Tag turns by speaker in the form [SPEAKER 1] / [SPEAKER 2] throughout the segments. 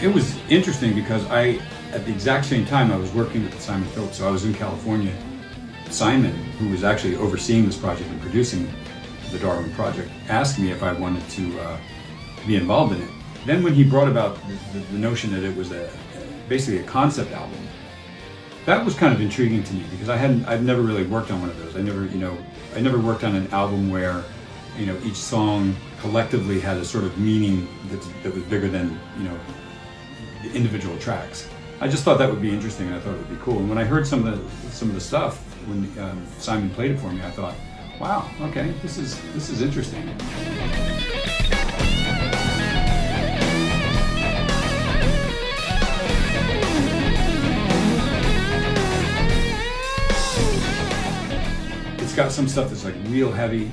[SPEAKER 1] It was interesting because at the exact same time, I was working with Simon Phillips, so I was in California. Simon, who was actually overseeing this project and producing the Darwin project, asked me if I wanted to be involved in it. Then when he brought about the notion that it was basically a concept album, that was kind of intriguing to me because I've never really worked on one of those. I never worked on an album where, each song collectively had a sort of meaning that was bigger than, the individual tracks. I just thought that would be interesting, and I thought it would be cool. And when I heard some of the stuff when Simon played it for me, I thought, wow, okay, this is interesting. It's got some stuff that's like real heavy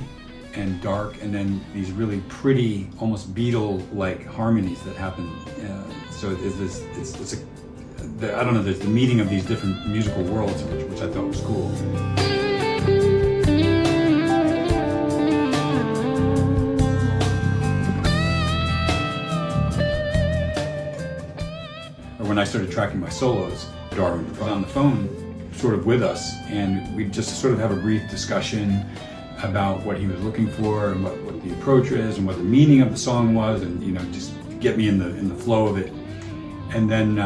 [SPEAKER 1] and dark, and then these really pretty, almost Beatle-like harmonies that happen. So I don't know, there's the meeting of these different musical worlds, which I thought was cool. When I started tracking my solos, Darwin was on the phone sort of with us, and we'd just sort of have a brief discussion about what he was looking for and what the approach is and what the meaning of the song was, and just get me in the flow of it. And then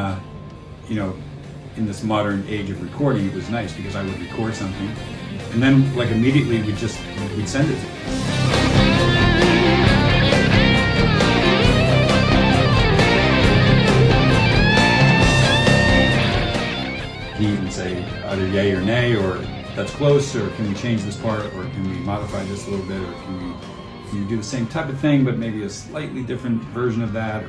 [SPEAKER 1] in this modern age of recording, it was nice because I would record something and then like immediately we'd send it to him. He would say either yay or nay, or that's close, or can we change this part, or can we modify this a little bit, or can you do the same type of thing but maybe a slightly different version of that.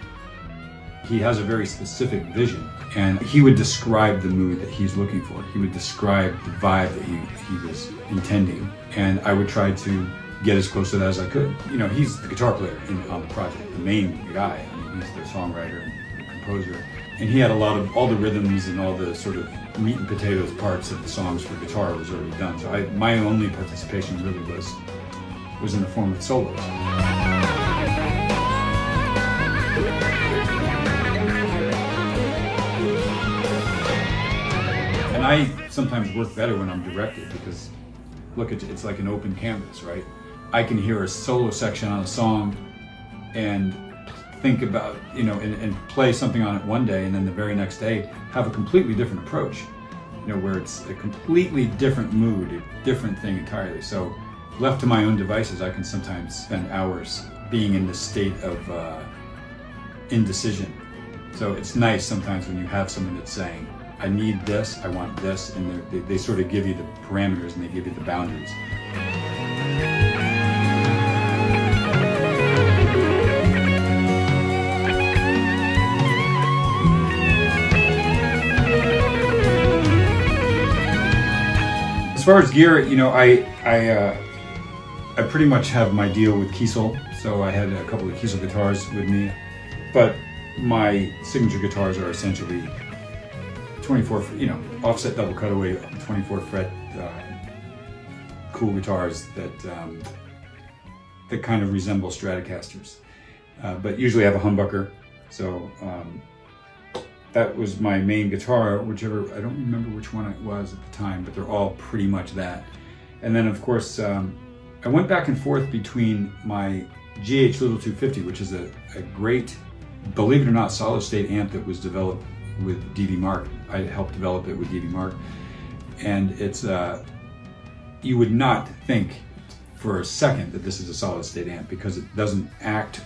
[SPEAKER 1] He has a very specific vision, and he would describe the mood that he's looking for. He would describe the vibe that he was intending, and I would try to get as close to that as I could. He's the guitar player on the project, the main guy. He's the songwriter and composer, and he had all the rhythms and all the sort of meat and potatoes parts of the songs for guitar was already done. So my only participation really was in the form of solos. And I sometimes work better when I'm directed because, look, it's like an open canvas, right? I can hear a solo section on a song and think about, and play something on it one day, and then the very next day have a completely different approach, where it's a completely different mood, a different thing entirely. So left to my own devices, I can sometimes spend hours being in this state of indecision. So it's nice sometimes when you have someone that's saying, I need this, I want this, and they sort of give you the parameters and they give you the boundaries. As far as gear, I pretty much have my deal with Kiesel, so I had a couple of Kiesel guitars with me, but my signature guitars are essentially 24, offset double cutaway, 24 fret, cool guitars that kind of resemble Stratocasters, but usually I have a humbucker. So that was my main guitar, whichever, I don't remember which one it was at the time, but they're all pretty much that. And then of course, I went back and forth between my GH Little 250, which is a great, believe it or not, solid state amp that was developed with D.D. Mark. I helped develop it with D.D. Mark. And it's, you would not think for a second that this is a solid state amp because it doesn't act,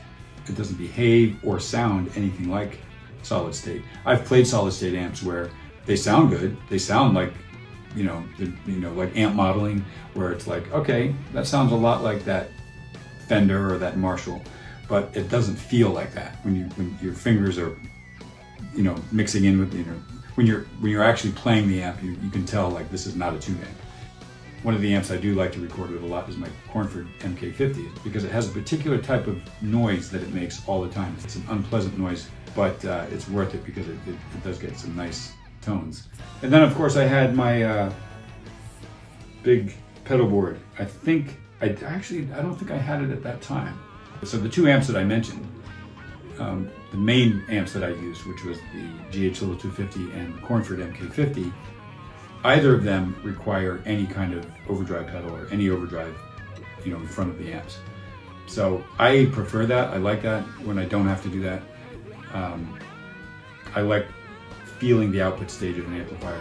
[SPEAKER 1] it doesn't behave or sound anything like solid state. I've played solid state amps where they sound good. They sound like, like amp modeling, where it's like, okay, that sounds a lot like that Fender or that Marshall, but it doesn't feel like that when your fingers are, mixing in with, when you're actually playing the amp, you can tell like this is not a tube amp. One of the amps I do like to record with a lot is my Cornford MK50 because it has a particular type of noise that it makes all the time. It's an unpleasant noise, but it's worth it because it does get some nice tones. And then of course I had my big pedal board. I don't think I had it at that time. So the two amps that I mentioned, the main amps that I used, which was the GH Little 250 and Cornford MK50, either of them require any kind of overdrive pedal or any overdrive, in front of the amps. So I prefer that. I like that when I don't have to do that. I like feeling the output stage of an amplifier.